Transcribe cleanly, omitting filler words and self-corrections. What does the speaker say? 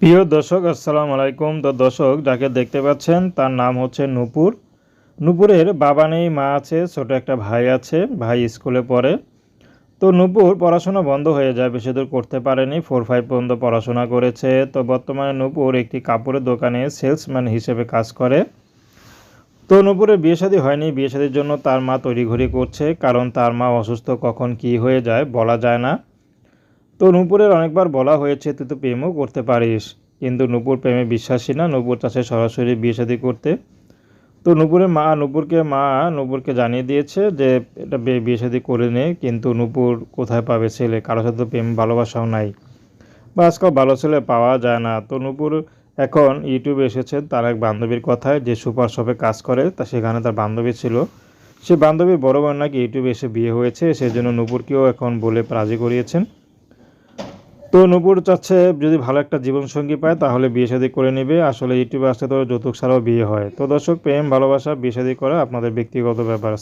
প্রিয় দর্শক আসসালামু আলাইকুম। তো দর্শক যাকে দেখতে পাচ্ছেন তার নাম হচ্ছে নূপুর। নূপুরের বাবা নেই, মা আছে, ছোট একটা ভাই আছে। ভাই স্কুলে পড়ে। তো নূপুর পড়াশোনা বন্ধ হয়ে যায়, বেশি দূর করতে পারেনি, 4-5 পর্যন্ত পড়াশোনা করেছে। তো বর্তমানে নূপুর একটি কাপড়ের দোকানে সেলসম্যান হিসেবে কাজ করে। তো নূপুরের বিয়ে শাদী হয়নি, বিয়ে শাদীর জন্য তার মা তড়িঘড়ি করছে, কারণ তার মা অসুস্থ, কখন কি হয়ে যায় বলা যায় না। তো নূপুরের অনেকবার বলা হয়েছে তুই তো প্রেমও করতে পারিস, কিন্তু নূপুর প্রেমে বিশ্বাসী না। নূপুর চাচ্ছে সরাসরি বিয়ে শাদী করতে। তো নূপুরকে জানিয়ে দিয়েছে যে এটা বিয়ে শাদী করে নে, কিন্তু নূপুর কোথায় পাবে ছেলে, কারোর সাথে তো প্রেম ভালোবাসাও নাই, বা আজকাল ভালো ছেলে পাওয়া যায় না। তো নূপুর এখন ইউটিউবে এসেছে তার এক বান্ধবীর কথায়, যে সুপার শপে কাজ করে, তা সেখানে তার বান্ধবী ছিল। সে বান্ধবীর বড় বোন নাকি ইউটিউবে এসে বিয়ে হয়েছে, সেজন্য নূপুরকেও এখন বলে রাজি করিয়েছেন। তো নূপুর চাচ্ছে যদি ভালো একটা জীবনসঙ্গী পায় তাহলে বিয়ে শাদী করে নেবে। আসলে ইউটিউবে আসলে তো যৌতুক ছাড়াও বিয়ে হয়। তো দর্শক, প্রেম ভালোবাসা বিয়ে শাদী করা আপনাদের ব্যক্তিগত ব্যাপার।